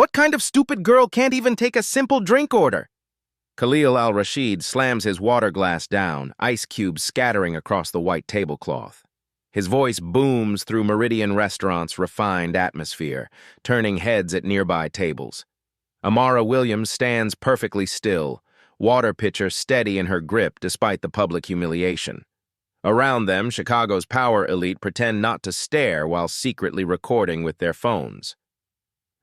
What kind of stupid girl can't even take a simple drink order? Khalil al-Rashid slams his water glass down, ice cubes scattering across the white tablecloth. His voice booms through Meridian Restaurant's refined atmosphere, turning heads at nearby tables. Amara Williams stands perfectly still, water pitcher steady in her grip despite the public humiliation. Around them, Chicago's power elite pretend not to stare while secretly recording with their phones.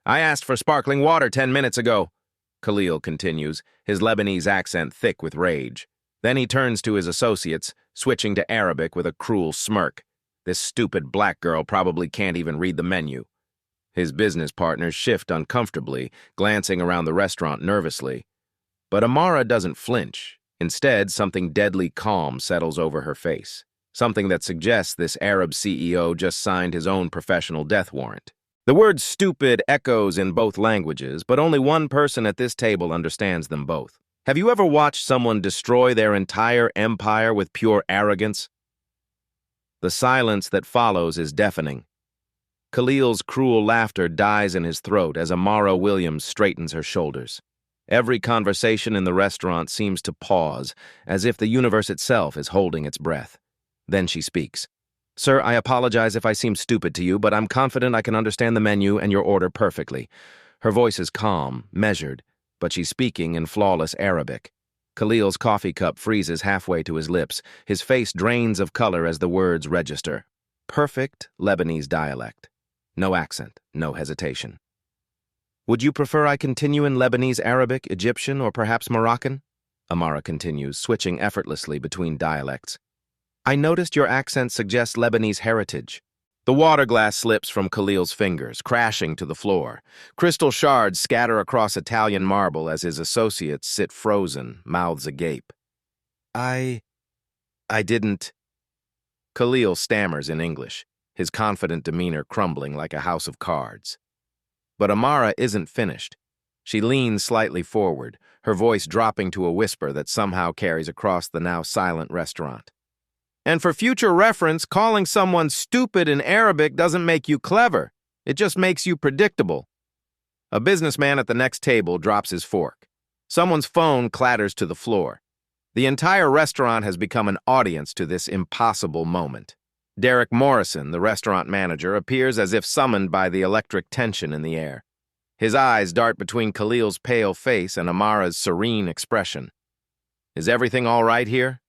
"I asked for sparkling water 10 minutes ago," Khalil continues, his Lebanese accent thick with rage. Then he turns to his associates, switching to Arabic with a cruel smirk. This stupid black girl probably can't even read the menu. His business partners shift uncomfortably, glancing around the restaurant nervously. But Amara doesn't flinch. Instead, something deadly calm settles over her face, something that suggests this Arab CEO just signed his own professional death warrant. The word stupid echoes in both languages, but only one person at this table understands them both. Have you ever watched someone destroy their entire empire with pure arrogance? The silence that follows is deafening. Khalil's cruel laughter dies in his throat as Amara Williams straightens her shoulders. Every conversation in the restaurant seems to pause, as if the universe itself is holding its breath. Then she speaks. "Sir, I apologize if I seem stupid to you, but I'm confident I can understand the menu and your order perfectly." Her voice is calm, measured, but she's speaking in flawless Arabic. Khalil's coffee cup freezes halfway to his lips. His face drains of color as the words register. Perfect Lebanese dialect. No accent, no hesitation. "Would you prefer I continue in Lebanese, Arabic, Egyptian, or perhaps Moroccan?" Amara continues, switching effortlessly between dialects. "I noticed your accent suggests Lebanese heritage." The water glass slips from Khalil's fingers, crashing to the floor. Crystal shards scatter across Italian marble as his associates sit frozen, mouths agape. I didn't..." Khalil stammers in English, his confident demeanor crumbling like a house of cards. But Amara isn't finished. She leans slightly forward, her voice dropping to a whisper that somehow carries across the now silent restaurant. "And for future reference, calling someone stupid in Arabic doesn't make you clever. It just makes you predictable." A businessman at the next table drops his fork. Someone's phone clatters to the floor. The entire restaurant has become an audience to this impossible moment. Derek Morrison, the restaurant manager, appears as if summoned by the electric tension in the air. His eyes dart between Khalil's pale face and Amara's serene expression. "Is everything all right here?"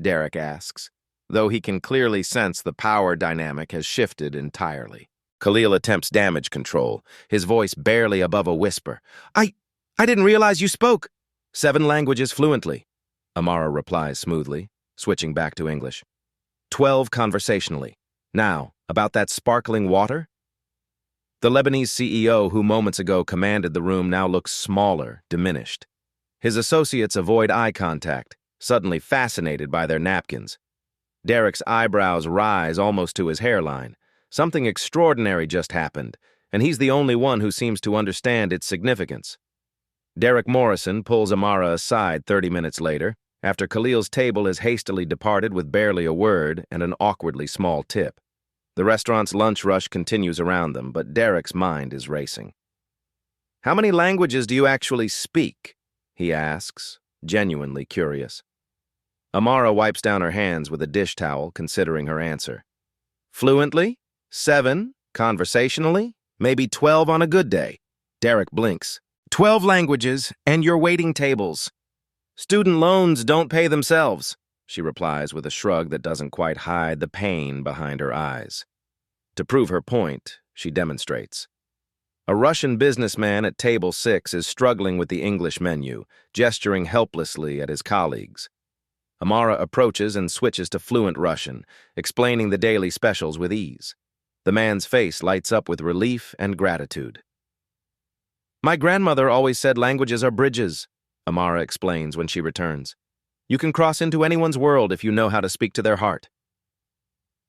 Derek asks, though he can clearly sense the power dynamic has shifted entirely. Khalil attempts damage control, his voice barely above a whisper. I didn't realize you spoke 7 languages fluently," Amara replies smoothly, switching back to English. 12 conversationally. Now, about that sparkling water? The Lebanese CEO who moments ago commanded the room now looks smaller, diminished. His associates avoid eye contact, suddenly fascinated by their napkins. Derek's eyebrows rise almost to his hairline. Something extraordinary just happened, and he's the only one who seems to understand its significance. Derek Morrison pulls Amara aside 30 minutes later, after Khalil's table has hastily departed with barely a word and an awkwardly small tip. The restaurant's lunch rush continues around them, but Derek's mind is racing. "How many languages do you actually speak?" he asks, genuinely curious. Amara wipes down her hands with a dish towel, considering her answer. "Fluently? 7? Conversationally? Maybe 12 on a good day." Derek blinks. 12 languages, and you're waiting tables." "Student loans don't pay themselves," she replies with a shrug that doesn't quite hide the pain behind her eyes. To prove her point, she demonstrates. A Russian businessman at table 6 is struggling with the English menu, gesturing helplessly at his colleagues. Amara approaches and switches to fluent Russian, explaining the daily specials with ease. The man's face lights up with relief and gratitude. "My grandmother always said languages are bridges," Amara explains when she returns. "You can cross into anyone's world if you know how to speak to their heart."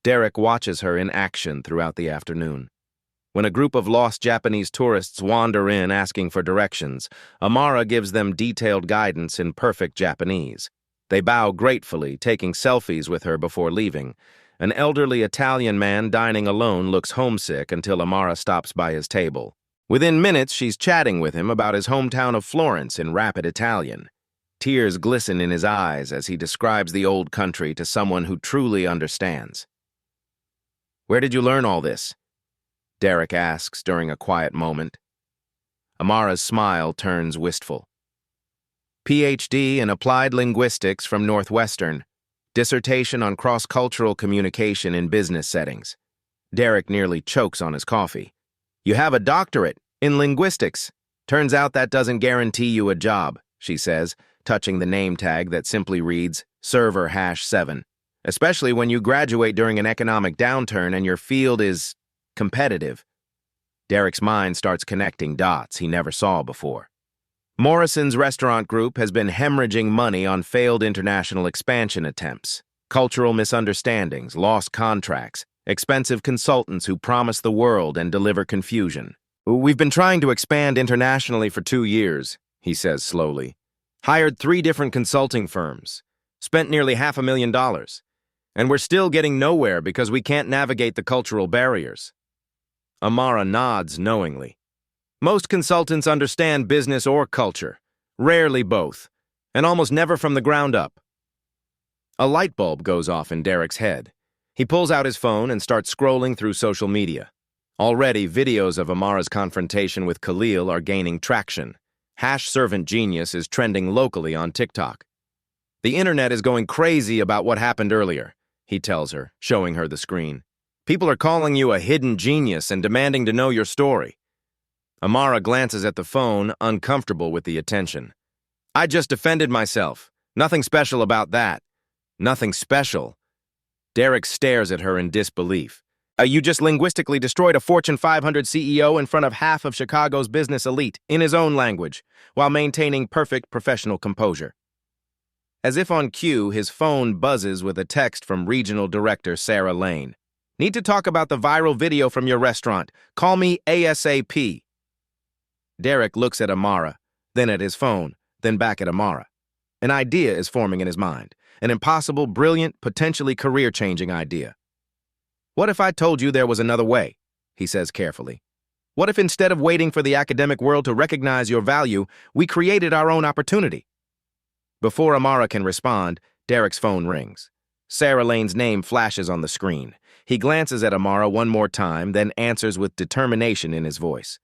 Derek watches her in action throughout the afternoon. When a group of lost Japanese tourists wander in asking for directions, Amara gives them detailed guidance in perfect Japanese. They bow gratefully, taking selfies with her before leaving. An elderly Italian man dining alone looks homesick until Amara stops by his table. Within minutes, she's chatting with him about his hometown of Florence in rapid Italian. Tears glisten in his eyes as he describes the old country to someone who truly understands. "Where did you learn all this?" Derek asks during a quiet moment. Amara's smile turns wistful. PhD in Applied Linguistics from Northwestern. Dissertation on cross-cultural communication in business settings. Derek nearly chokes on his coffee. "You have a doctorate in linguistics. Turns out that doesn't guarantee you a job," she says, touching the name tag that simply reads Server #7, especially when you graduate during an economic downturn and your field is competitive. Derek's mind starts connecting dots he never saw before. Morrison's restaurant group has been hemorrhaging money on failed international expansion attempts, cultural misunderstandings, lost contracts, expensive consultants who promise the world and deliver confusion. "We've been trying to expand internationally for 2 years," he says slowly. "Hired 3 different consulting firms, spent nearly $500,000, and we're still getting nowhere because we can't navigate the cultural barriers." Amara nods knowingly. "Most consultants understand business or culture, rarely both, and almost never from the ground up." A light bulb goes off in Derek's head. He pulls out his phone and starts scrolling through social media. Already, videos of Amara's confrontation with Khalil are gaining traction. #Servant Genius is trending locally on TikTok. "The internet is going crazy about what happened earlier," he tells her, showing her the screen. "People are calling you a hidden genius and demanding to know your story." Amara glances at the phone, uncomfortable with the attention. "I just defended myself. Nothing special about that." "Nothing special?" Derek stares at her in disbelief. You just linguistically destroyed a Fortune 500 CEO in front of half of Chicago's business elite, in his own language, while maintaining perfect professional composure." As if on cue, his phone buzzes with a text from Regional Director Sarah Lane. "Need to talk about the viral video from your restaurant. Call me ASAP." Derek looks at Amara, then at his phone, then back at Amara. An idea is forming in his mind. An impossible, brilliant, potentially career-changing idea. "What if I told you there was another way?" he says carefully. "What if instead of waiting for the academic world to recognize your value, we created our own opportunity?" Before Amara can respond, Derek's phone rings. Sarah Lane's name flashes on the screen. He glances at Amara one more time, then answers with determination in his voice.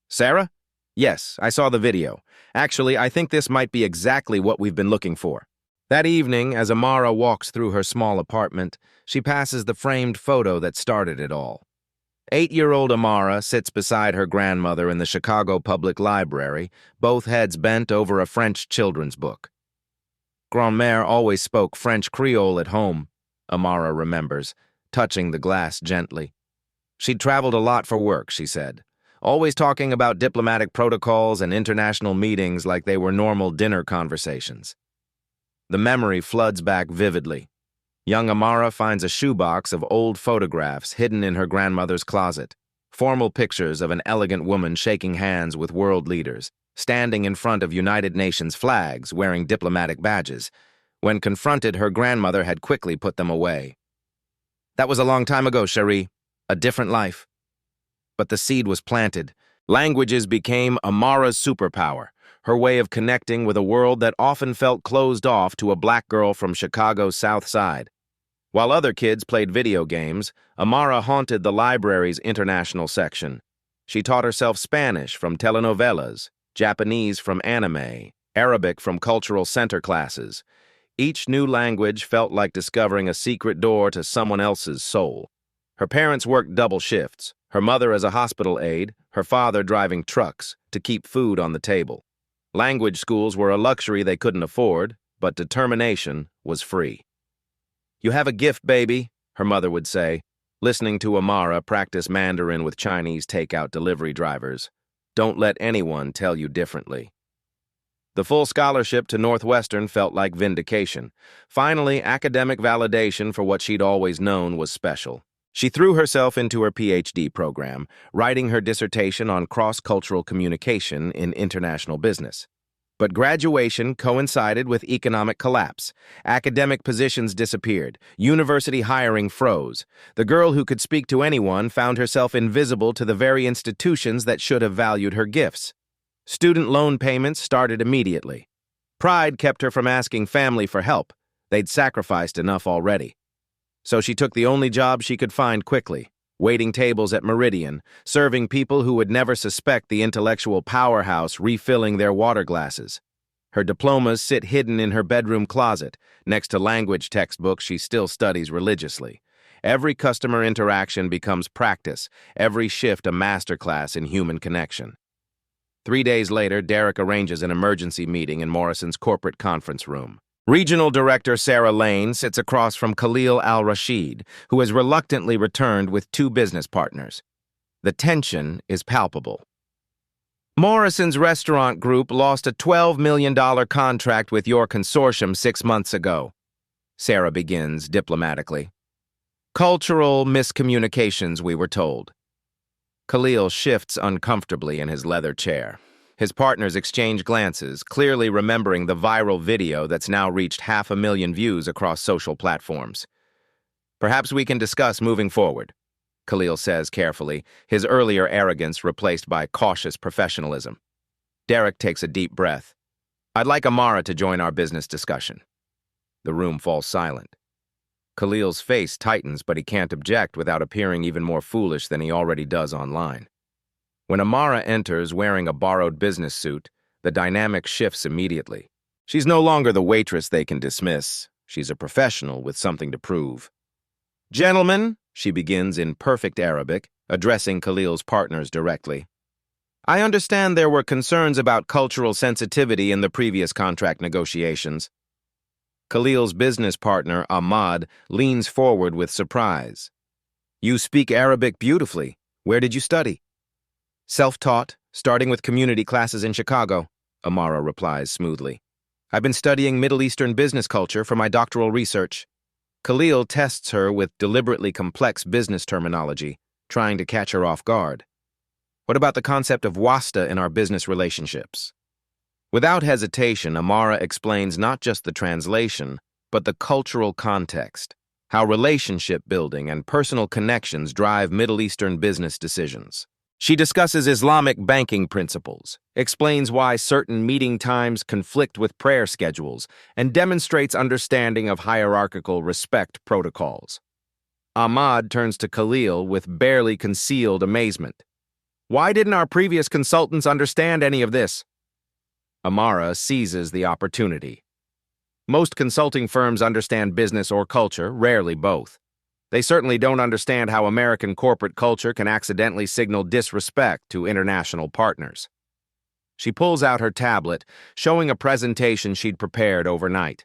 "Sarah? Yes, I saw the video. Actually, I think this might be exactly what we've been looking for." That evening, as Amara walks through her small apartment, she passes the framed photo that started it all. 8-year-old Amara sits beside her grandmother in the Chicago Public Library, both heads bent over a French children's book. "Grand-mère always spoke French Creole at home," Amara remembers, touching the glass gently. "She'd traveled a lot for work," she said, always talking about diplomatic protocols and international meetings like they were normal dinner conversations. The memory floods back vividly. Young Amara finds a shoebox of old photographs hidden in her grandmother's closet. Formal pictures of an elegant woman shaking hands with world leaders, standing in front of United Nations flags, wearing diplomatic badges. When confronted, her grandmother had quickly put them away. "That was a long time ago, chérie. A different life." But the seed was planted. Languages became Amara's superpower, her way of connecting with a world that often felt closed off to a black girl from Chicago's South Side. While other kids played video games, Amara haunted the library's international section. She taught herself Spanish from telenovelas, Japanese from anime, Arabic from cultural center classes. Each new language felt like discovering a secret door to someone else's soul. Her parents worked double shifts, her mother as a hospital aide, her father driving trucks to keep food on the table. Language schools were a luxury they couldn't afford, but determination was free. "You have a gift, baby," her mother would say, listening to Amara practice Mandarin with Chinese takeout delivery drivers. "Don't let anyone tell you differently." The full scholarship to Northwestern felt like vindication. Finally, academic validation for what she'd always known was special. She threw herself into her PhD program, writing her dissertation on cross-cultural communication in international business. But graduation coincided with economic collapse. Academic positions disappeared. University hiring froze. The girl who could speak to anyone found herself invisible to the very institutions that should have valued her gifts. Student loan payments started immediately. Pride kept her from asking family for help. They'd sacrificed enough already. So she took the only job she could find quickly, waiting tables at Meridian, serving people who would never suspect the intellectual powerhouse refilling their water glasses. Her diplomas sit hidden in her bedroom closet, next to language textbooks she still studies religiously. Every customer interaction becomes practice, every shift a masterclass in human connection. 3 days later, Derek arranges an emergency meeting in Morrison's corporate conference room. Regional Director Sarah Lane sits across from Khalil al-Rashid, who has reluctantly returned with 2 business partners. The tension is palpable. Morrison's restaurant group lost a $12 million contract with your consortium 6 months ago, Sarah begins diplomatically. Cultural miscommunications, we were told. Khalil shifts uncomfortably in his leather chair. His partners exchange glances, clearly remembering the viral video that's now reached 500,000 views across social platforms. Perhaps we can discuss moving forward, Khalil says carefully, his earlier arrogance replaced by cautious professionalism. Derek takes a deep breath. I'd like Amara to join our business discussion. The room falls silent. Khalil's face tightens, but he can't object without appearing even more foolish than he already does online. When Amara enters wearing a borrowed business suit, the dynamic shifts immediately. She's no longer the waitress they can dismiss. She's a professional with something to prove. Gentlemen, she begins in perfect Arabic, addressing Khalil's partners directly. I understand there were concerns about cultural sensitivity in the previous contract negotiations. Khalil's business partner, Ahmad, leans forward with surprise. You speak Arabic beautifully. Where did you study? Self-taught, starting with community classes in Chicago, Amara replies smoothly. I've been studying Middle Eastern business culture for my doctoral research. Khalil tests her with deliberately complex business terminology, trying to catch her off guard. What about the concept of wasta in our business relationships? Without hesitation, Amara explains not just the translation, but the cultural context, how relationship building and personal connections drive Middle Eastern business decisions. She discusses Islamic banking principles, explains why certain meeting times conflict with prayer schedules, and demonstrates understanding of hierarchical respect protocols. Ahmad turns to Khalil with barely concealed amazement. Why didn't our previous consultants understand any of this? Amara seizes the opportunity. Most consulting firms understand business or culture, rarely both. They certainly don't understand how American corporate culture can accidentally signal disrespect to international partners. She pulls out her tablet, showing a presentation she'd prepared overnight.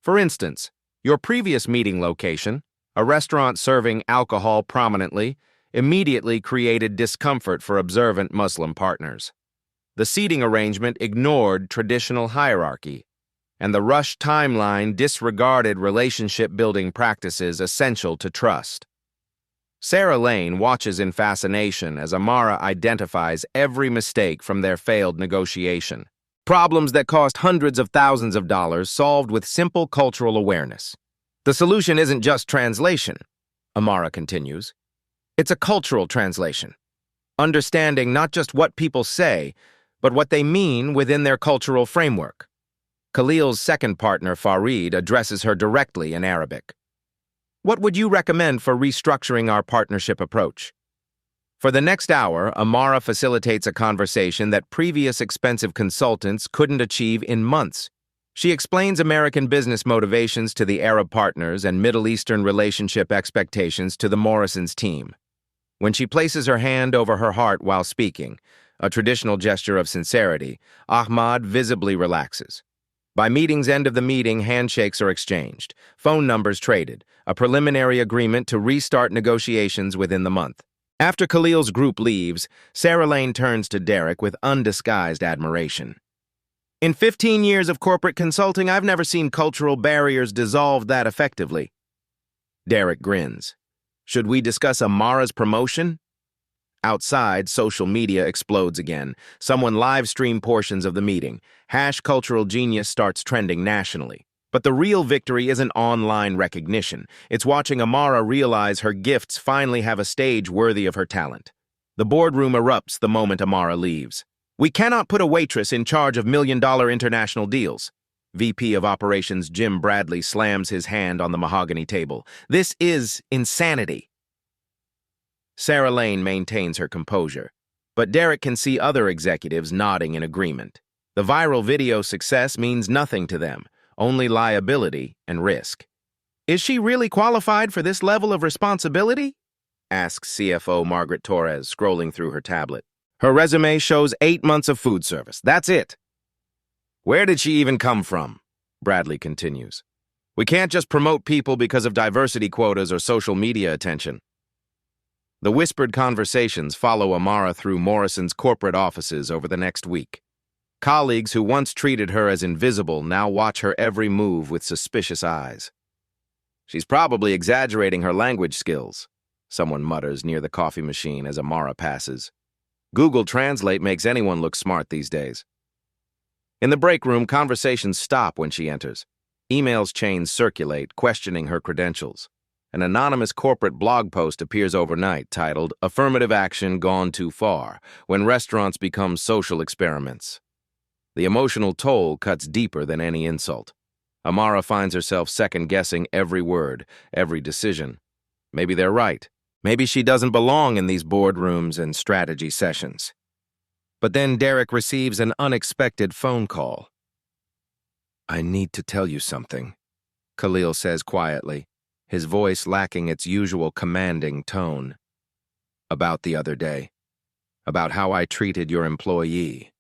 For instance, your previous meeting location, a restaurant serving alcohol prominently, immediately created discomfort for observant Muslim partners. The seating arrangement ignored traditional hierarchy, and the rushed timeline disregarded relationship-building practices essential to trust. Sarah Lane watches in fascination as Amara identifies every mistake from their failed negotiation. Problems that cost hundreds of thousands of dollars solved with simple cultural awareness. The solution isn't just translation, Amara continues. It's a cultural translation. Understanding not just what people say, but what they mean within their cultural framework. Khalil's second partner, Farid, addresses her directly in Arabic. What would you recommend for restructuring our partnership approach? For the next hour, Amara facilitates a conversation that previous expensive consultants couldn't achieve in months. She explains American business motivations to the Arab partners and Middle Eastern relationship expectations to the Morrison's team. When she places her hand over her heart while speaking, a traditional gesture of sincerity, Ahmad visibly relaxes. By meeting's end of the meeting, handshakes are exchanged, phone numbers traded, a preliminary agreement to restart negotiations within the month. After Khalil's group leaves, Sarah Lane turns to Derek with undisguised admiration. In 15 years of corporate consulting, I've never seen cultural barriers dissolved that effectively. Derek grins. Should we discuss Amara's promotion? Outside, social media explodes again. Someone live-stream portions of the meeting. #cultural genius starts trending nationally. But the real victory isn't online recognition. It's watching Amara realize her gifts finally have a stage worthy of her talent. The boardroom erupts the moment Amara leaves. "We cannot put a waitress in charge of million-dollar international deals." VP of Operations Jim Bradley slams his hand on the mahogany table. "This is insanity." Sarah Lane maintains her composure, but Derek can see other executives nodding in agreement. The viral video success means nothing to them, only liability and risk. "Is she really qualified for this level of responsibility?" asks CFO Margaret Torres, scrolling through her tablet. "Her resume shows 8 months of food service. That's it." "Where did she even come from?" Bradley continues. "We can't just promote people because of diversity quotas or social media attention." The whispered conversations follow Amara through Morrison's corporate offices over the next week. Colleagues who once treated her as invisible now watch her every move with suspicious eyes. "She's probably exaggerating her language skills," someone mutters near the coffee machine as Amara passes. Google Translate makes anyone look smart these days. In the break room, conversations stop when she enters. Emails chains circulate, questioning her credentials. An anonymous corporate blog post appears overnight titled, "Affirmative Action Gone Too Far, When Restaurants Become Social Experiments." The emotional toll cuts deeper than any insult. Amara finds herself second-guessing every word, every decision. Maybe they're right. Maybe she doesn't belong in these boardrooms and strategy sessions. But then Derek receives an unexpected phone call. "I need to tell you something," Khalil says quietly, his voice lacking its usual commanding tone. "About the other day. About how I treated your employee."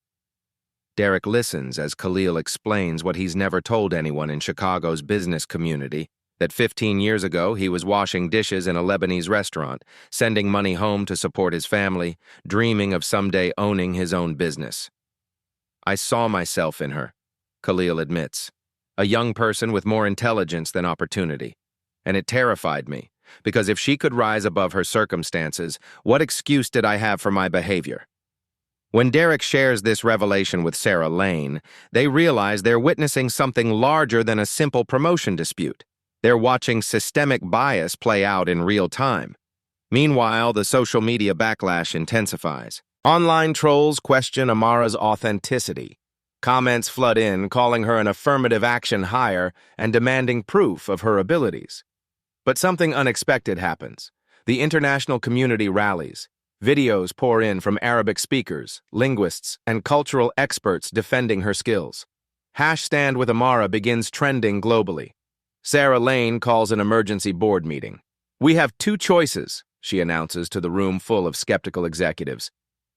Derek listens as Khalil explains what he's never told anyone in Chicago's business community, that 15 years ago he was washing dishes in a Lebanese restaurant, sending money home to support his family, dreaming of someday owning his own business. "I saw myself in her," Khalil admits, "a young person with more intelligence than opportunity. And it terrified me, because if she could rise above her circumstances, what excuse did I have for my behavior?" When Derek shares this revelation with Sarah Lane, they realize they're witnessing something larger than a simple promotion dispute. They're watching systemic bias play out in real time. Meanwhile, the social media backlash intensifies. Online trolls question Amara's authenticity. Comments flood in, calling her an affirmative action hire and demanding proof of her abilities. But something unexpected happens. The international community rallies. Videos pour in from Arabic speakers, linguists, and cultural experts defending her skills. #Stand with Amara begins trending globally. Sarah Lane calls an emergency board meeting. "We have 2 choices," she announces to the room full of skeptical executives.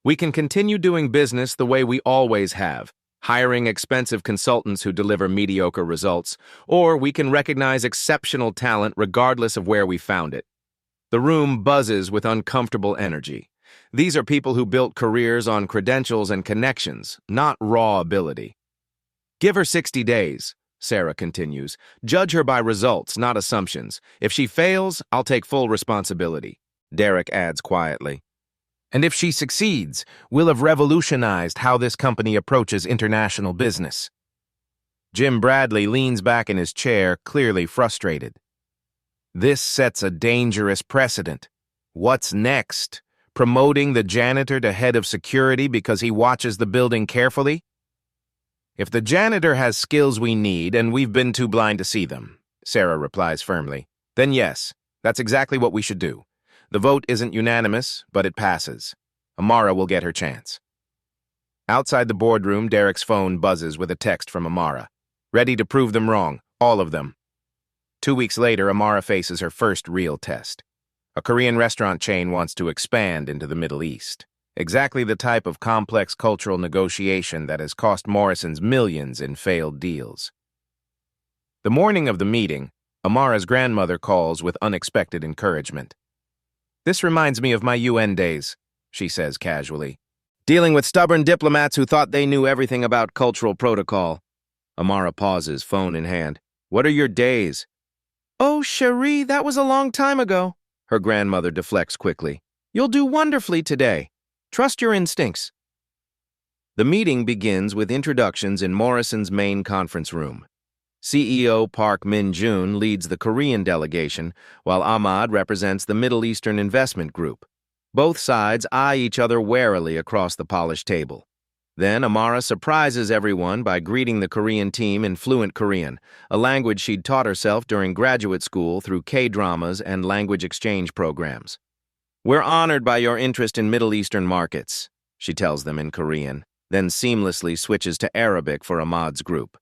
"We can continue doing business the way we always have, hiring expensive consultants who deliver mediocre results, or we can recognize exceptional talent regardless of where we found it." The room buzzes with uncomfortable energy. These are people who built careers on credentials and connections, not raw ability. "Give her 60 days, Sarah continues. "Judge her by results, not assumptions. If she fails, I'll take full responsibility," Derek adds quietly. "And if she succeeds, we'll have revolutionized how this company approaches international business." Jim Bradley leans back in his chair, clearly frustrated. This sets a dangerous precedent. What's next? Promoting the janitor to head of security because he watches the building carefully? "If the janitor has skills we need and we've been too blind to see them," Sarah replies firmly, "then yes, that's exactly what we should do. The vote isn't unanimous, but it passes. Amara will get her chance." Outside the boardroom, Derek's phone buzzes with a text from Amara. Ready to prove them wrong, all of them. 2 weeks later, Amara faces her first real test. A Korean restaurant chain wants to expand into the Middle East. Exactly the type of complex cultural negotiation that has cost Morrison's millions in failed deals. The morning of the meeting, Amara's grandmother calls with unexpected encouragement. "This reminds me of my UN days," she says casually. "Dealing with stubborn diplomats who thought they knew everything about cultural protocol." Amara pauses, phone in hand. "What are your days?" "Oh, Cherie, that was a long time ago." Her grandmother deflects quickly. You'll do wonderfully today. Trust your instincts. The meeting begins with introductions in Morrison's main conference room. CEO Park Min-jun leads the Korean delegation, while Ahmad represents the Middle Eastern Investment Group. Both sides eye each other warily across the polished table. Then Amara surprises everyone by greeting the Korean team in fluent Korean, a language she'd taught herself during graduate school through K-dramas and language exchange programs. "We're honored by your interest in Middle Eastern markets," she tells them in Korean, then seamlessly switches to Arabic for Ahmad's group.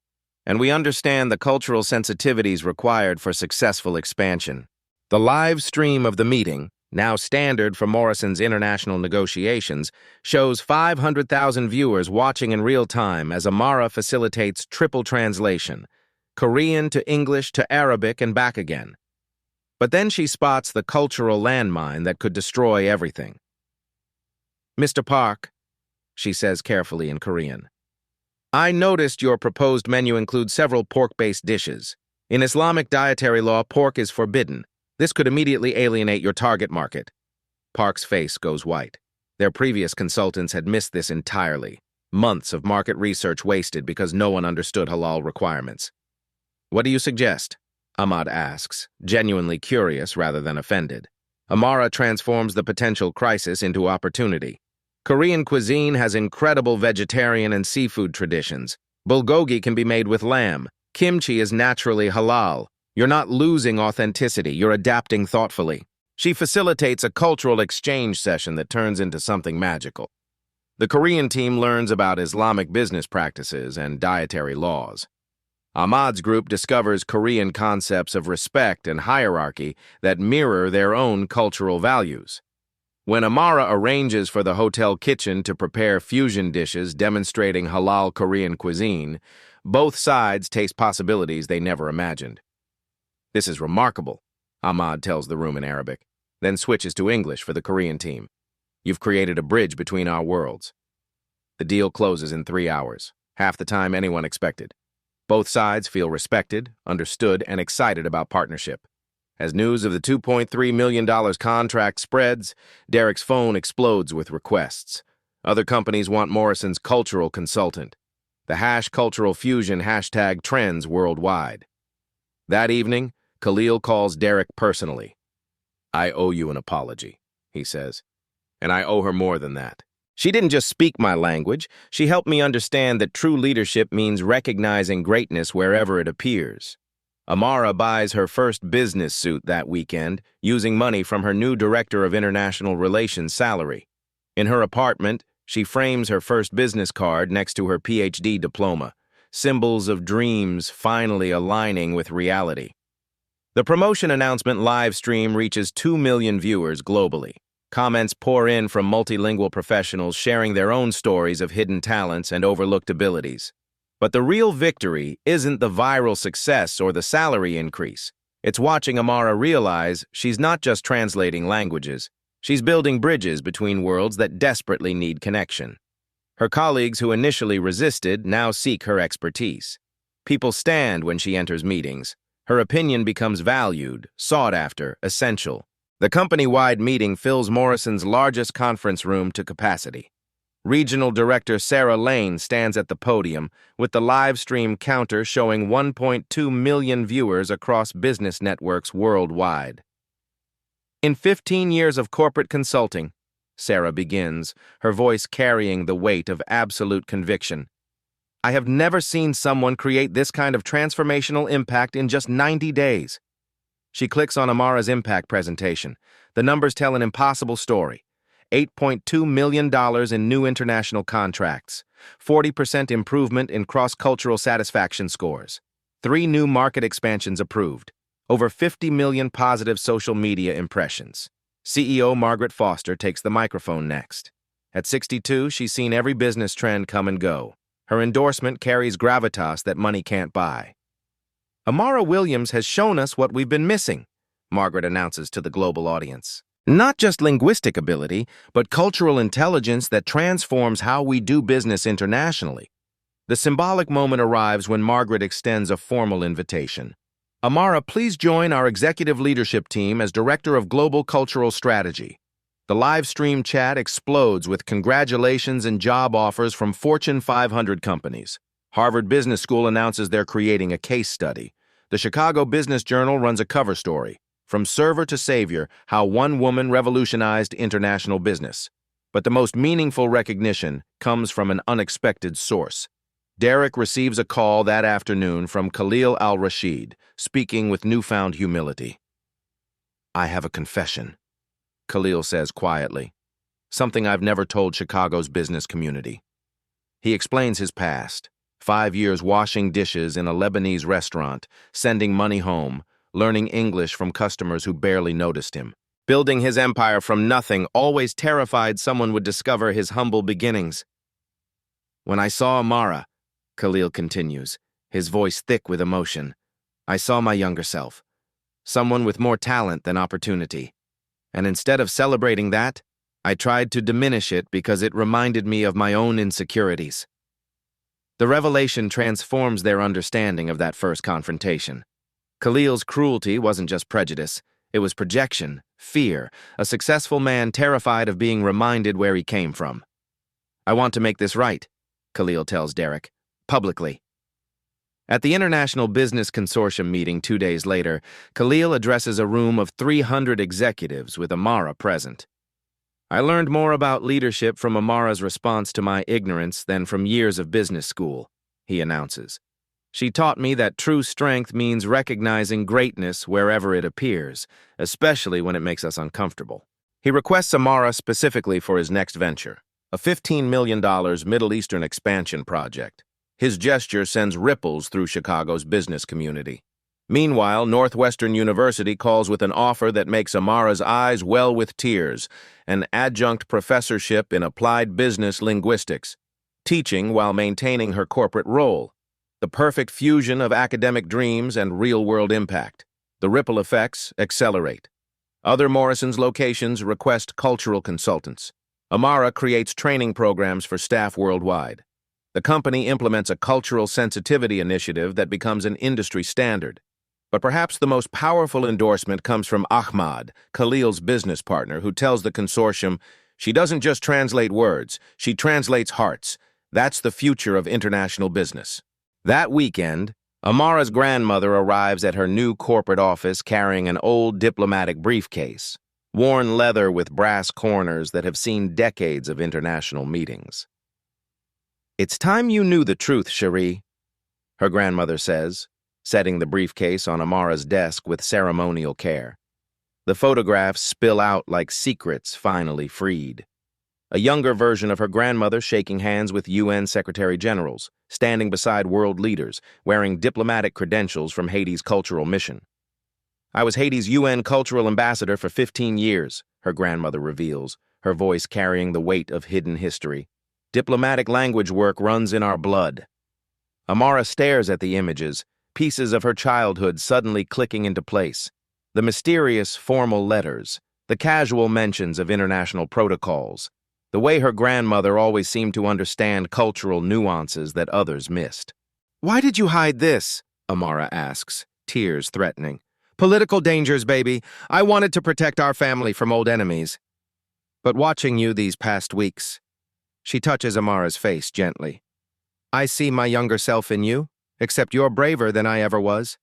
"And we understand the cultural sensitivities required for successful expansion." The live stream of the meeting, now standard for Morrison's international negotiations, shows 500,000 viewers watching in real time as Amara facilitates triple translation, Korean to English to Arabic and back again. But then she spots the cultural landmine that could destroy everything. "Mr. Park," she says carefully in Korean, "I noticed your proposed menu includes several pork-based dishes. In Islamic dietary law, pork is forbidden. This could immediately alienate your target market." Park's face goes white. Their previous consultants had missed this entirely. Months of market research wasted because no one understood halal requirements. "What do you suggest?" Ahmad asks, genuinely curious rather than offended. Amara transforms the potential crisis into opportunity. Korean cuisine has incredible vegetarian and seafood traditions. Bulgogi can be made with lamb. Kimchi is naturally halal. You're not losing authenticity, you're adapting thoughtfully. She facilitates a cultural exchange session that turns into something magical. The Korean team learns about Islamic business practices and dietary laws. Ahmad's group discovers Korean concepts of respect and hierarchy that mirror their own cultural values. When Amara arranges for the hotel kitchen to prepare fusion dishes demonstrating halal Korean cuisine, both sides taste possibilities they never imagined. "This is remarkable," Ahmad tells the room in Arabic, then switches to English for the Korean team. "You've created a bridge between our worlds." The deal closes in 3 hours, half the time anyone expected. Both sides feel respected, understood, and excited about partnership. As news of the $2.3 million contract spreads, Derek's phone explodes with requests. Other companies want Morrison's cultural consultant. The #cultural fusion hashtag trends worldwide. That evening, Khalil calls Derek personally. "I owe you an apology," he says. "And I owe her more than that. She didn't just speak my language, she helped me understand that true leadership means recognizing greatness wherever it appears." Amara buys her first business suit that weekend, using money from her new Director of International Relations salary. In her apartment, she frames her first business card next to her PhD diploma, symbols of dreams finally aligning with reality. The promotion announcement live stream reaches 2 million viewers globally. Comments pour in from multilingual professionals sharing their own stories of hidden talents and overlooked abilities. But the real victory isn't the viral success or the salary increase. It's watching Amara realize she's not just translating languages, she's building bridges between worlds that desperately need connection. Her colleagues who initially resisted now seek her expertise. People stand when she enters meetings. Her opinion becomes valued, sought after, essential. The company-wide meeting fills Morrison's largest conference room to capacity. Regional Director Sarah Lane stands at the podium, with the live stream counter showing 1.2 million viewers across business networks worldwide. "In 15 years of corporate consulting," Sarah begins, her voice carrying the weight of absolute conviction, "I have never seen someone create this kind of transformational impact in just 90 days. She clicks on Amara's impact presentation. The numbers tell an impossible story. $8.2 million in new international contracts, 40% improvement in cross-cultural satisfaction scores, 3 new market expansions approved, over 50 million positive social media impressions. CEO Margaret Foster takes the microphone next. At 62, she's seen every business trend come and go. Her endorsement carries gravitas that money can't buy. "Amara Williams has shown us what we've been missing," Margaret announces to the global audience. "Not just linguistic ability, but cultural intelligence that transforms how we do business internationally." The symbolic moment arrives when Margaret extends a formal invitation. "Amara, please join our executive leadership team as Director of Global Cultural Strategy." The live stream chat explodes with congratulations and job offers from Fortune 500 companies. Harvard Business School announces they're creating a case study. The Chicago Business Journal runs a cover story, From Server to Savior, How One Woman Revolutionized International Business. But the most meaningful recognition comes from an unexpected source. Derek receives a call that afternoon from Khalil al-Rashid, speaking with newfound humility. "I have a confession," Khalil says quietly, "something I've never told Chicago's business community." He explains his past, 5 years washing dishes in a Lebanese restaurant, sending money home, learning English from customers who barely noticed him. Building his empire from nothing, always terrified someone would discover his humble beginnings. "When I saw Amara," Khalil continues, his voice thick with emotion, "I saw my younger self, someone with more talent than opportunity. And instead of celebrating that, I tried to diminish it because it reminded me of my own insecurities." The revelation transforms their understanding of that first confrontation. Khalil's cruelty wasn't just prejudice, it was projection, fear, a successful man terrified of being reminded where he came from. "I want to make this right," Khalil tells Derek, publicly. At the International Business Consortium meeting 2 days later, Khalil addresses a room of 300 executives with Amara present. "I learned more about leadership from Amara's response to my ignorance than from years of business school," he announces. "She taught me that true strength means recognizing greatness wherever it appears, especially when it makes us uncomfortable." He requests Amara specifically for his next venture, a $15 million Middle Eastern expansion project. His gesture sends ripples through Chicago's business community. Meanwhile, Northwestern University calls with an offer that makes Amara's eyes well with tears, an adjunct professorship in applied business linguistics, teaching while maintaining her corporate role. The perfect fusion of academic dreams and real-world impact. The ripple effects accelerate. Other Morrison's locations request cultural consultants. Amara creates training programs for staff worldwide. The company implements a cultural sensitivity initiative that becomes an industry standard. But perhaps the most powerful endorsement comes from Ahmad, Khalil's business partner, who tells the consortium, "She doesn't just translate words, she translates hearts. That's the future of international business." That weekend, Amara's grandmother arrives at her new corporate office carrying an old diplomatic briefcase, worn leather with brass corners that have seen decades of international meetings. "It's time you knew the truth, Cherie," her grandmother says, setting the briefcase on Amara's desk with ceremonial care. The photographs spill out like secrets finally freed. A younger version of her grandmother shaking hands with UN Secretary Generals, standing beside world leaders, wearing diplomatic credentials from Haiti's cultural mission. "I was Haiti's UN cultural ambassador for 15 years, her grandmother reveals, her voice carrying the weight of hidden history. "Diplomatic language work runs in our blood." Amara stares at the images, pieces of her childhood suddenly clicking into place. The mysterious formal letters, the casual mentions of international protocols, the way her grandmother always seemed to understand cultural nuances that others missed. "Why did you hide this?" Amara asks, tears threatening. "Political dangers, baby. I wanted to protect our family from old enemies. But watching you these past weeks," she touches Amara's face gently, "I see my younger self in you, except you're braver than I ever was."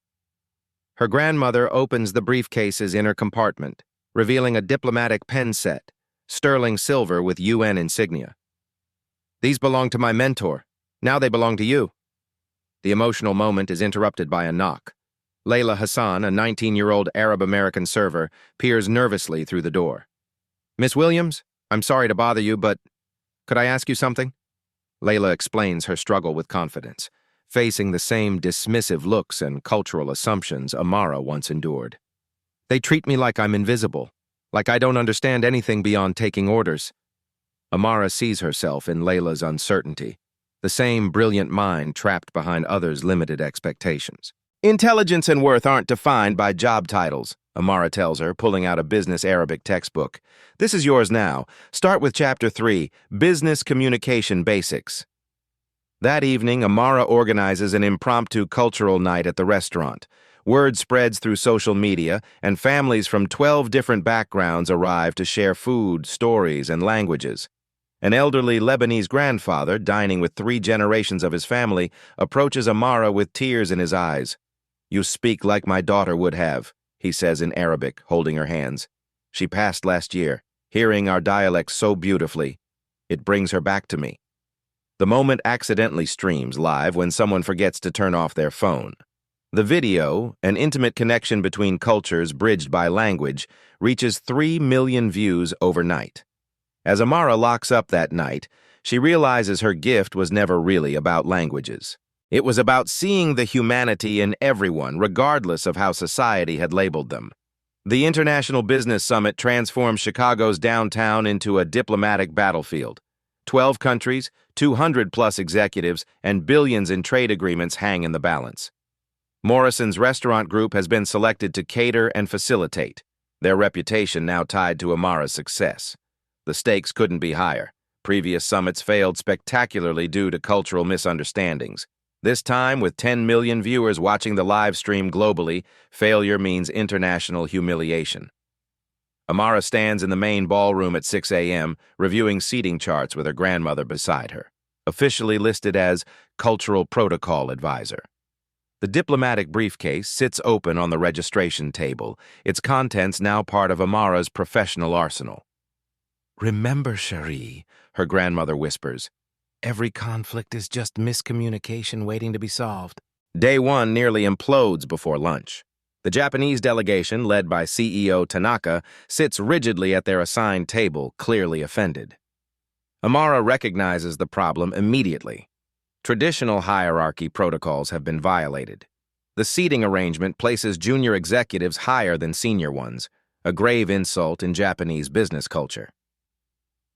Her grandmother opens the briefcase's inner compartment, revealing a diplomatic pen set, sterling silver with UN insignia. "These belong to my mentor. Now they belong to you." The emotional moment is interrupted by a knock. Layla Hassan, a 19-year-old Arab-American server, peers nervously through the door. "Miss Williams, I'm sorry to bother you, but could I ask you something?" Layla explains her struggle with confidence, facing the same dismissive looks and cultural assumptions Amara once endured. "They treat me like I'm invisible, like I don't understand anything beyond taking orders." Amara sees herself in Layla's uncertainty, the same brilliant mind trapped behind others' limited expectations. "Intelligence and worth aren't defined by job titles," Amara tells her, pulling out a business Arabic textbook. "This is yours now. Start with Chapter 3, Business Communication Basics." That evening, Amara organizes an impromptu cultural night at the restaurant, Word spreads through social media, and families from 12 different backgrounds arrive to share food, stories, and languages. An elderly Lebanese grandfather, dining with 3 generations of his family, approaches Amara with tears in his eyes. "You speak like my daughter would have," he says in Arabic, holding her hands. "She passed last year. Hearing our dialect so beautifully, it brings her back to me." The moment accidentally streams live when someone forgets to turn off their phone. The video, an intimate connection between cultures bridged by language, reaches 3 million views overnight. As Amara locks up that night, she realizes her gift was never really about languages. It was about seeing the humanity in everyone, regardless of how society had labeled them. The International Business Summit transformed Chicago's downtown into a diplomatic battlefield. 12 countries, 200-plus executives, and billions in trade agreements hang in the balance. Morrison's restaurant group has been selected to cater and facilitate, their reputation now tied to Amara's success. The stakes couldn't be higher. Previous summits failed spectacularly due to cultural misunderstandings. This time, with 10 million viewers watching the live stream globally, failure means international humiliation. Amara stands in the main ballroom at 6 a.m., reviewing seating charts with her grandmother beside her, officially listed as Cultural Protocol Advisor. The diplomatic briefcase sits open on the registration table, its contents now part of Amara's professional arsenal. "Remember, Cherie," her grandmother whispers, "every conflict is just miscommunication waiting to be solved." Day 1 nearly implodes before lunch. The Japanese delegation, led by CEO Tanaka, sits rigidly at their assigned table, clearly offended. Amara recognizes the problem immediately. Traditional hierarchy protocols have been violated. The seating arrangement places junior executives higher than senior ones, a grave insult in Japanese business culture.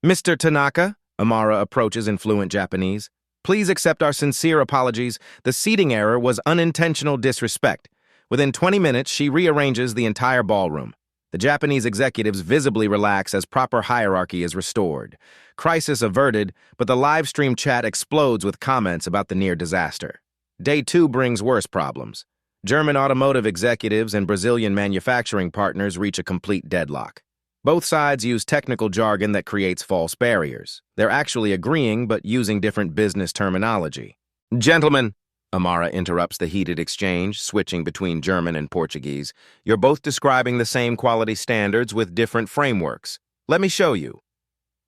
"Mr. Tanaka," Amara approaches in fluent Japanese, "please accept our sincere apologies. The seating error was unintentional disrespect." Within 20 minutes, she rearranges the entire ballroom. The Japanese executives visibly relax as proper hierarchy is restored. Crisis averted, but the live stream chat explodes with comments about the near disaster. Day 2 brings worse problems. German automotive executives and Brazilian manufacturing partners reach a complete deadlock. Both sides use technical jargon that creates false barriers. They're actually agreeing, but using different business terminology. "Gentlemen," Amara interrupts the heated exchange, switching between German and Portuguese, "you're both describing the same quality standards with different frameworks. Let me show you."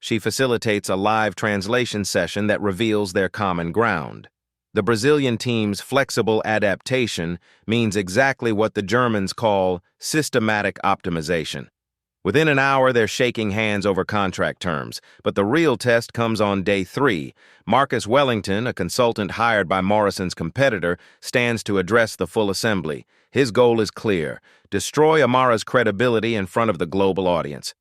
She facilitates a live translation session that reveals their common ground. The Brazilian team's flexible adaptation means exactly what the Germans call systematic optimization. Within an hour, they're shaking hands over contract terms, but the real test comes on day 3. Marcus Wellington, a consultant hired by Morrison's competitor, stands to address the full assembly. His goal is clear: destroy Amara's credibility in front of the global audience.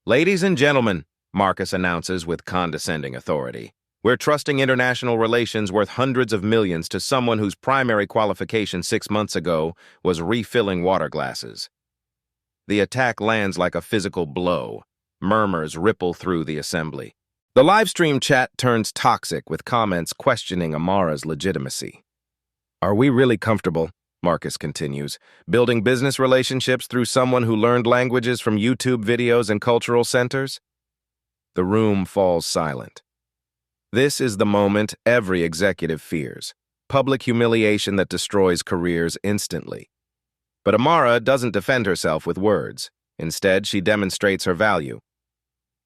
"Ladies and gentlemen," Marcus announces with condescending authority, "we're trusting international relations worth hundreds of millions to someone whose primary qualification 6 months ago was refilling water glasses." The attack lands like a physical blow. Murmurs ripple through the assembly. The livestream chat turns toxic with comments questioning Amara's legitimacy. "Are we really comfortable," Marcus continues, "building business relationships through someone who learned languages from YouTube videos and cultural centers?" The room falls silent. This is the moment every executive fears: public humiliation that destroys careers instantly. But Amara doesn't defend herself with words. Instead, she demonstrates her value.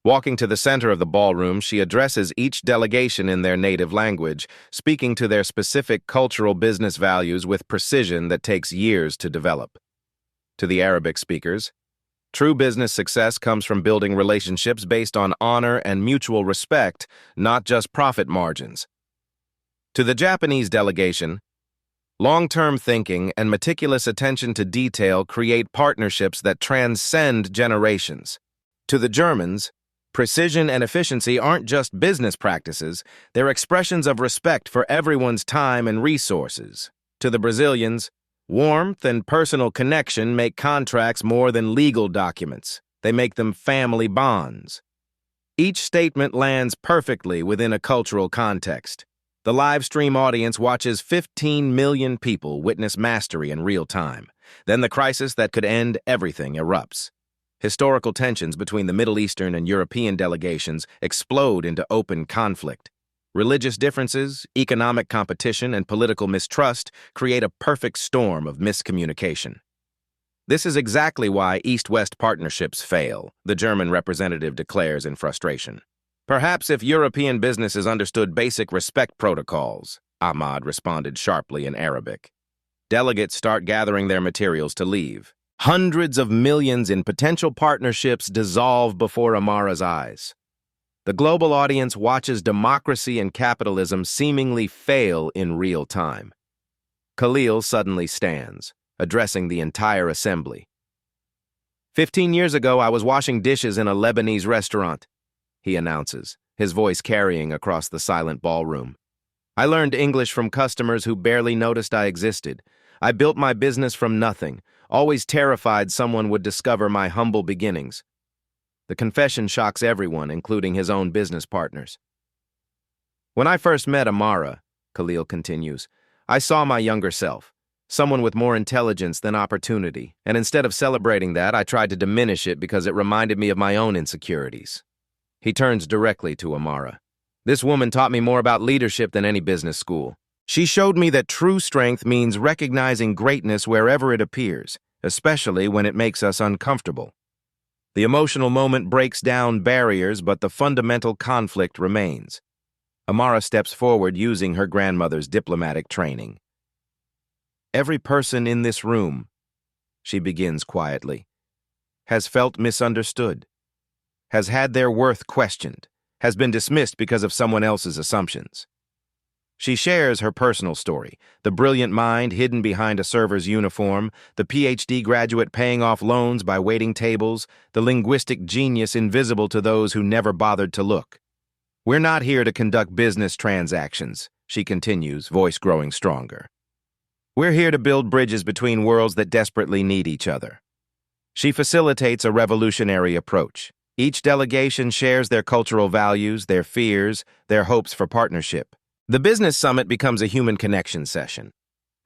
Walking to the center of the ballroom, she addresses each delegation in their native language, speaking to their specific cultural business values with precision that takes years to develop. To the Arabic speakers, true business success comes from building relationships based on honor and mutual respect, not just profit margins. To the Japanese delegation, long-term thinking and meticulous attention to detail create partnerships that transcend generations. To the Germans, precision and efficiency aren't just business practices, they're expressions of respect for everyone's time and resources. To the Brazilians, warmth and personal connection make contracts more than legal documents. They make them family bonds. Each statement lands perfectly within a cultural context. The live stream audience watches 15 million people witness mastery in real time. Then the crisis that could end everything erupts. Historical tensions between the Middle Eastern and European delegations explode into open conflict. Religious differences, economic competition, and political mistrust create a perfect storm of miscommunication. This is exactly why East-West partnerships fail, the German representative declares in frustration. Perhaps if European businesses understood basic respect protocols, Ahmad responded sharply in Arabic. Delegates start gathering their materials to leave. Hundreds of millions in potential partnerships dissolve before Amara's eyes. The global audience watches democracy and capitalism seemingly fail in real time. Khalil suddenly stands, addressing the entire assembly. 15 years ago, I was washing dishes in a Lebanese restaurant, he announces, his voice carrying across the silent ballroom. I learned English from customers who barely noticed I existed. I built my business from nothing, always terrified someone would discover my humble beginnings. The confession shocks everyone, including his own business partners. When I first met Amara, Khalil continues, I saw my younger self, someone with more intelligence than opportunity, and instead of celebrating that, I tried to diminish it because it reminded me of my own insecurities. He turns directly to Amara. This woman taught me more about leadership than any business school. She showed me that true strength means recognizing greatness wherever it appears, especially when it makes us uncomfortable. The emotional moment breaks down barriers, but the fundamental conflict remains. Amara steps forward using her grandmother's diplomatic training. Every person in this room, she begins quietly, has felt misunderstood, has had their worth questioned, has been dismissed because of someone else's assumptions. She shares her personal story, the brilliant mind hidden behind a server's uniform, the PhD graduate paying off loans by waiting tables, the linguistic genius invisible to those who never bothered to look. We're not here to conduct business transactions, she continues, voice growing stronger. We're here to build bridges between worlds that desperately need each other. She facilitates a revolutionary approach. Each delegation shares their cultural values, their fears, their hopes for partnership. The business summit becomes a human connection session.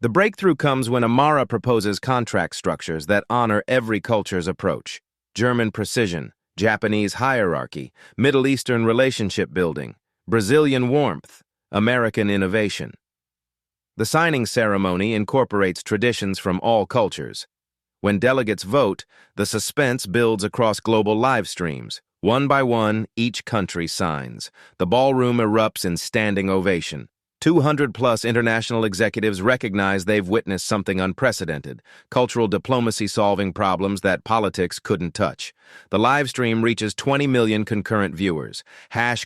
The breakthrough comes when Amara proposes contract structures that honor every culture's approach. German precision, Japanese hierarchy, Middle Eastern relationship building, Brazilian warmth, American innovation. The signing ceremony incorporates traditions from all cultures. When delegates vote, the suspense builds across global live streams. One by one, each country signs. The ballroom erupts in standing ovation. 200-plus international executives recognize they've witnessed something unprecedented, cultural diplomacy solving problems that politics couldn't touch. The live stream reaches 20 million concurrent viewers.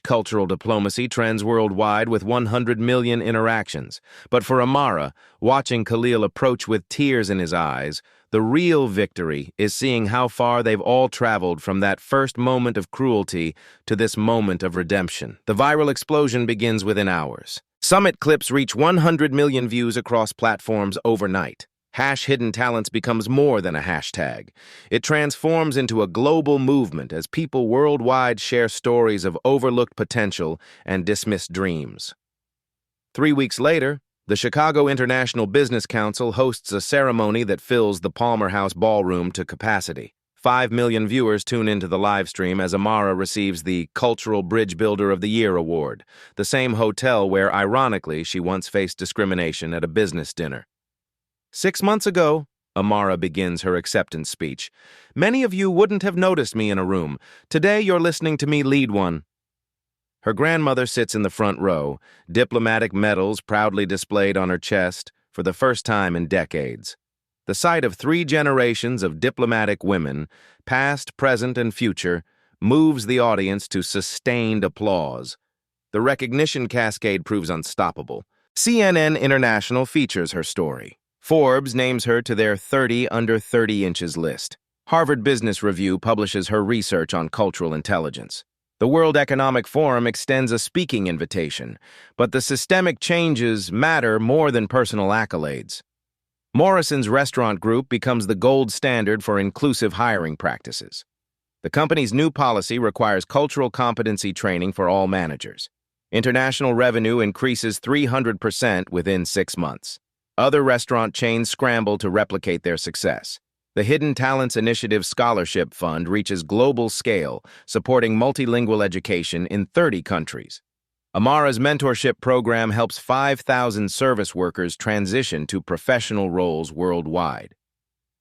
#cultural diplomacy trends worldwide with 100 million interactions. But for Amara, watching Khalil approach with tears in his eyes, the real victory is seeing how far they've all traveled from that first moment of cruelty to this moment of redemption. The viral explosion begins within hours. Summit clips reach 100 million views across platforms overnight. #Hidden Talents becomes more than a hashtag. It transforms into a global movement as people worldwide share stories of overlooked potential and dismissed dreams. 3 weeks later, the Chicago International Business Council hosts a ceremony that fills the Palmer House ballroom to capacity. 5 million viewers tune into the live stream as Amara receives the Cultural Bridge Builder of the Year award, the same hotel where, ironically, she once faced discrimination at a business dinner. 6 months ago, Amara begins her acceptance speech. Many of you wouldn't have noticed me in a room. Today, you're listening to me lead one. Her grandmother sits in the front row, diplomatic medals proudly displayed on her chest for the first time in decades. The sight of 3 generations of diplomatic women, past, present, and future, moves the audience to sustained applause. The recognition cascade proves unstoppable. CNN International features her story. Forbes names her to their 30 under 30 inches list. Harvard Business Review publishes her research on cultural intelligence. The World Economic Forum extends a speaking invitation, but the systemic changes matter more than personal accolades. Morrison's restaurant group becomes the gold standard for inclusive hiring practices. The company's new policy requires cultural competency training for all managers. International revenue increases 300% within 6 months. Other restaurant chains scramble to replicate their success. The Hidden Talents Initiative Scholarship Fund reaches global scale, supporting multilingual education in 30 countries. Amara's mentorship program helps 5,000 service workers transition to professional roles worldwide.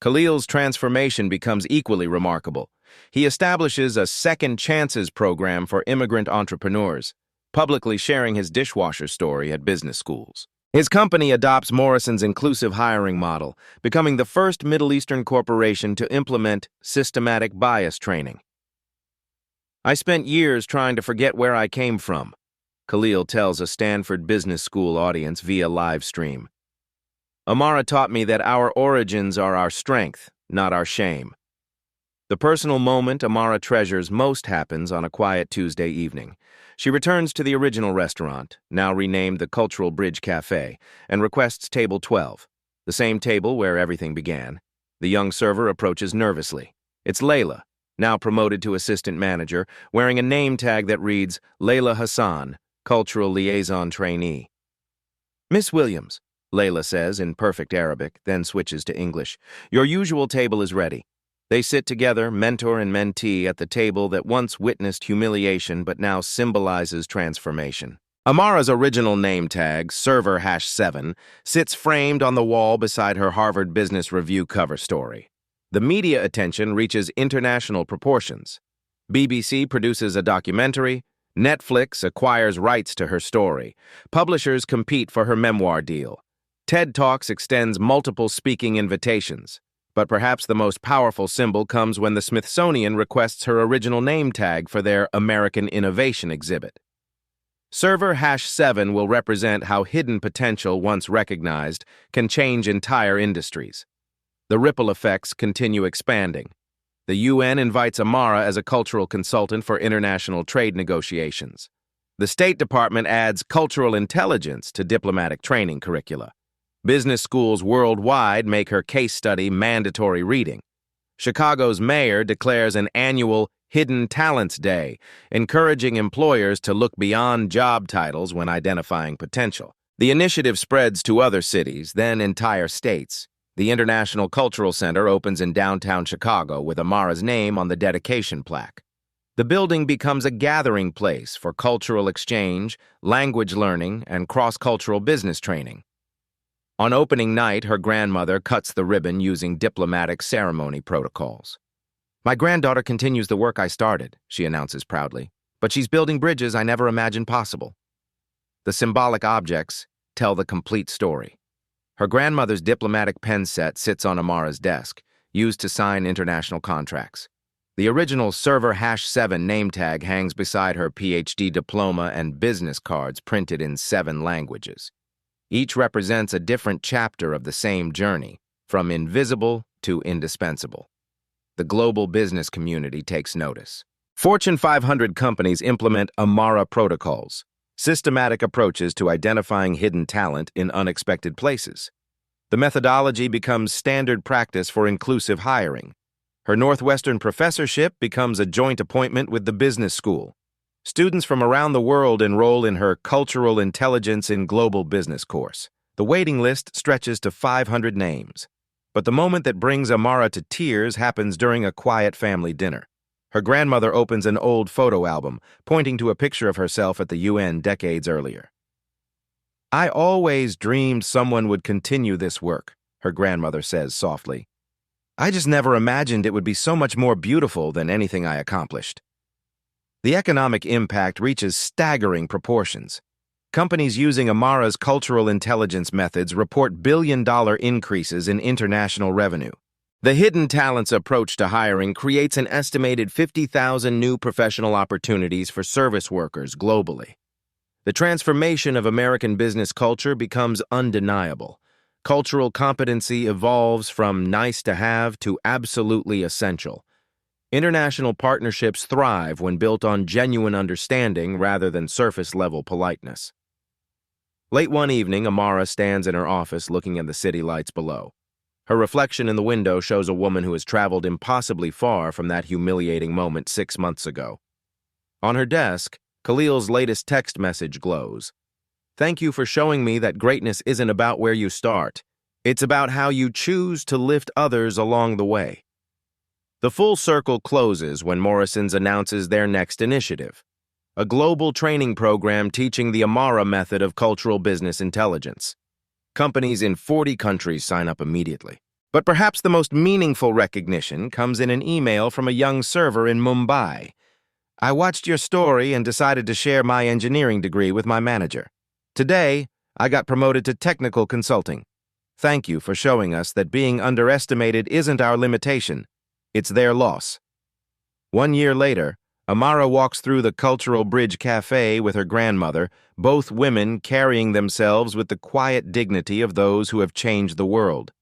Khalil's transformation becomes equally remarkable. He establishes a Second Chances program for immigrant entrepreneurs, publicly sharing his dishwasher story at business schools. His company adopts Morrison's inclusive hiring model, becoming the first Middle Eastern corporation to implement systematic bias training. I spent years trying to forget where I came from, Khalil tells a Stanford Business School audience via live stream. Amara taught me that our origins are our strength, not our shame. The personal moment Amara treasures most happens on a quiet Tuesday evening. She returns to the original restaurant, now renamed the Cultural Bridge Cafe, and requests table 12, the same table where everything began. The young server approaches nervously. It's Layla, now promoted to assistant manager, wearing a name tag that reads Layla Hassan, Cultural Liaison Trainee. Miss Williams, Layla says in perfect Arabic, then switches to English. Your usual table is ready. They sit together, mentor and mentee, at the table that once witnessed humiliation but now symbolizes transformation. Amara's original name tag, Server-7, sits framed on the wall beside her Harvard Business Review cover story. The media attention reaches international proportions. BBC produces a documentary, Netflix acquires rights to her story, publishers compete for her memoir deal. TED Talks extends multiple speaking invitations. But perhaps the most powerful symbol comes when the Smithsonian requests her original name tag for their American Innovation exhibit. Server-7 will represent how hidden potential, once recognized, can change entire industries. The ripple effects continue expanding. The UN invites Amara as a cultural consultant for international trade negotiations. The State Department adds cultural intelligence to diplomatic training curricula. Business schools worldwide make her case study mandatory reading. Chicago's mayor declares an annual Hidden Talents Day, encouraging employers to look beyond job titles when identifying potential. The initiative spreads to other cities, then entire states. The International Cultural Center opens in downtown Chicago with Amara's name on the dedication plaque. The building becomes a gathering place for cultural exchange, language learning, and cross-cultural business training. On opening night, her grandmother cuts the ribbon using diplomatic ceremony protocols. My granddaughter continues the work I started, she announces proudly, but she's building bridges I never imagined possible. The symbolic objects tell the complete story. Her grandmother's diplomatic pen set sits on Amara's desk, used to sign international contracts. The original Server-7 name tag hangs beside her PhD diploma and business cards printed in 7 languages. Each represents a different chapter of the same journey, from invisible to indispensable. The global business community takes notice. Fortune 500 companies implement Amara protocols, systematic approaches to identifying hidden talent in unexpected places. The methodology becomes standard practice for inclusive hiring. Her Northwestern professorship becomes a joint appointment with the business school. Students from around the world enroll in her Cultural Intelligence in Global Business course. The waiting list stretches to 500 names. But the moment that brings Amara to tears happens during a quiet family dinner. Her grandmother opens an old photo album, pointing to a picture of herself at the UN decades earlier. I always dreamed someone would continue this work, her grandmother says softly. I just never imagined it would be so much more beautiful than anything I accomplished. The economic impact reaches staggering proportions. Companies using Amara's cultural intelligence methods report billion-dollar increases in international revenue. The hidden talents approach to hiring creates an estimated 50,000 new professional opportunities for service workers globally. The transformation of American business culture becomes undeniable. Cultural competency evolves from nice to have to absolutely essential. International partnerships thrive when built on genuine understanding rather than surface-level politeness. Late one evening, Amara stands in her office looking at the city lights below. Her reflection in the window shows a woman who has traveled impossibly far from that humiliating moment 6 months ago. On her desk, Khalil's latest text message glows. Thank you for showing me that greatness isn't about where you start, It's about how you choose to lift others along the way. The full circle closes when Morrison's announces their next initiative, a global training program teaching the Amara method of cultural business intelligence. Companies in 40 countries sign up immediately. But perhaps the most meaningful recognition comes in an email from a young server in Mumbai. I watched your story and decided to share my engineering degree with my manager. Today, I got promoted to technical consulting. Thank you for showing us that being underestimated isn't our limitation, it's their loss. 1 year later, Amara walks through the Cultural Bridge Cafe with her grandmother, both women carrying themselves with the quiet dignity of those who have changed the world.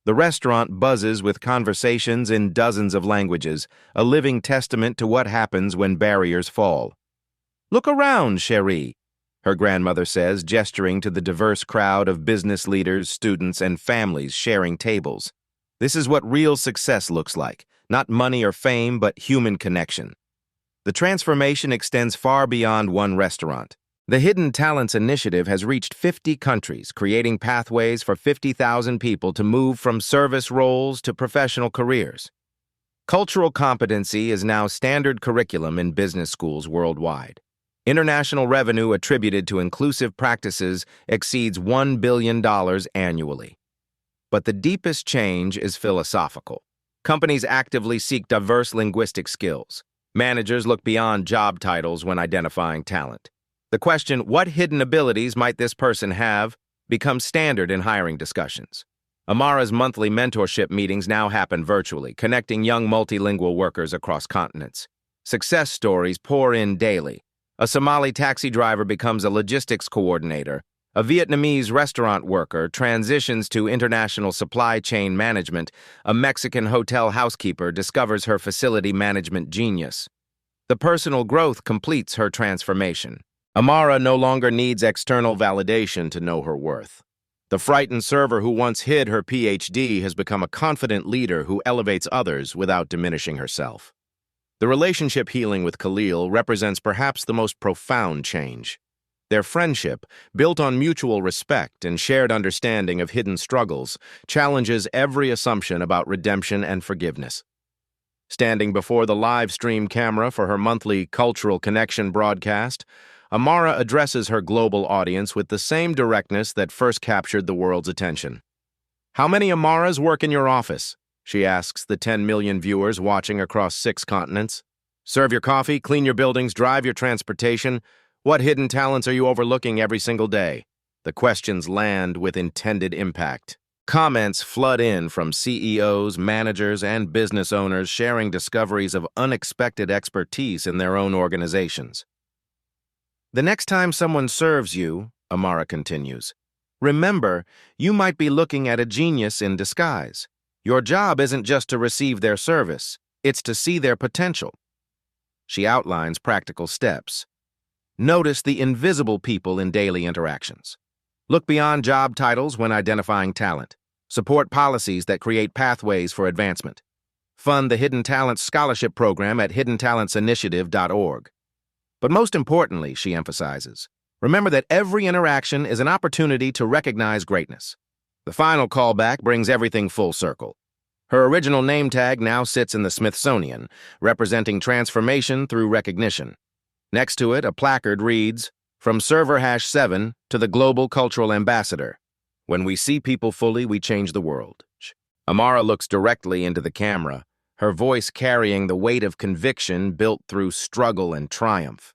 The restaurant buzzes with conversations in dozens of languages, a living testament to what happens when barriers fall. Look around, chérie, her grandmother says, gesturing to the diverse crowd of business leaders, students, and families sharing tables. This is what real success looks like, not money or fame, but human connection. The transformation extends far beyond one restaurant. The Hidden Talents Initiative has reached 50 countries, creating pathways for 50,000 people to move from service roles to professional careers. Cultural competency is now standard curriculum in business schools worldwide. International revenue attributed to inclusive practices exceeds $1 billion annually. But the deepest change is philosophical. Companies actively seek diverse linguistic skills. Managers look beyond job titles when identifying talent. The question, what hidden abilities might this person have, becomes standard in hiring discussions. Amara's monthly mentorship meetings now happen virtually, connecting young multilingual workers across continents. Success stories pour in daily. A Somali taxi driver becomes a logistics coordinator. A Vietnamese restaurant worker transitions to international supply chain management. A Mexican hotel housekeeper discovers her facility management genius. The personal growth completes her transformation. Amara no longer needs external validation to know her worth. The frightened server who once hid her PhD has become a confident leader who elevates others without diminishing herself. The relationship healing with Khalil represents perhaps the most profound change. Their friendship, built on mutual respect and shared understanding of hidden struggles, challenges every assumption about redemption and forgiveness. Standing before the live stream camera for her monthly Cultural Connection broadcast, Amara addresses her global audience with the same directness that first captured the world's attention. How many Amaras work in your office? She asks the 10 million viewers watching across 6 continents. Serve your coffee, clean your buildings, drive your transportation. What hidden talents are you overlooking every single day? The questions land with intended impact. Comments flood in from CEOs, managers, and business owners sharing discoveries of unexpected expertise in their own organizations. The next time someone serves you, Amara continues, remember, you might be looking at a genius in disguise. Your job isn't just to receive their service, it's to see their potential. She outlines practical steps. Notice the invisible people in daily interactions. Look beyond job titles when identifying talent. Support policies that create pathways for advancement. Fund the Hidden Talents Scholarship Program at hiddentalentsinitiative.org. But most importantly, she emphasizes, remember that every interaction is an opportunity to recognize greatness. The final callback brings everything full circle. Her original name tag now sits in the Smithsonian, representing transformation through recognition. Next to it, a placard reads, From Server #7 to the Global Cultural Ambassador. When we see people fully, we change the world. Amara looks directly into the camera, her voice carrying the weight of conviction built through struggle and triumph.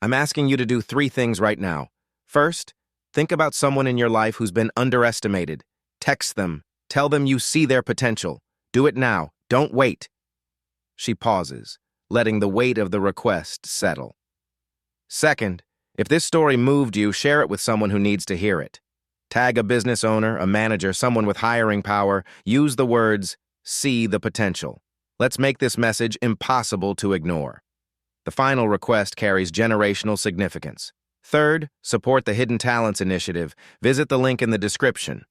I'm asking you to do 3 things right now. First, think about someone in your life who's been underestimated. Text them. Tell them you see their potential. Do it now. Don't wait. She pauses, letting the weight of the request settle. Second, if this story moved you, share it with someone who needs to hear it. Tag a business owner, a manager, someone with hiring power. Use the words, see the potential. Let's make this message impossible to ignore. The final request carries generational significance. Third, support the Hidden Talents Initiative. Visit the link in the description.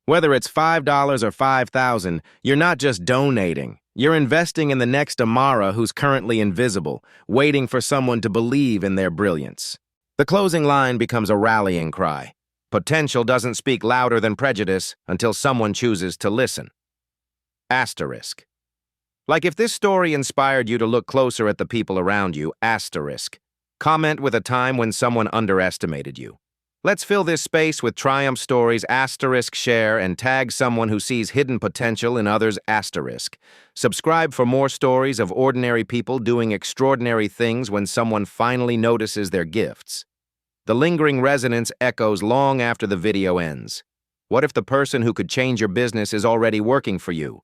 Whether it's $5 or $5,000, you're not just donating. You're investing in the next Amara who's currently invisible, waiting for someone to believe in their brilliance. The closing line becomes a rallying cry. Potential doesn't speak louder than prejudice until someone chooses to listen. Asterisk. Like if this story inspired you to look closer at the people around you, asterisk. Comment with a time when someone underestimated you. Let's fill this space with triumph stories, asterisk, share, and tag someone who sees hidden potential in others, asterisk. Subscribe for more stories of ordinary people doing extraordinary things when someone finally notices their gifts. The lingering resonance echoes long after the video ends. What if the person who could change your business is already working for you?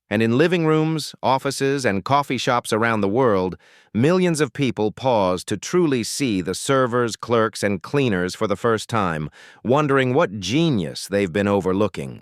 And in living rooms, offices, and coffee shops around the world, millions of people pause to truly see the servers, clerks, and cleaners for the first time, wondering what genius they've been overlooking.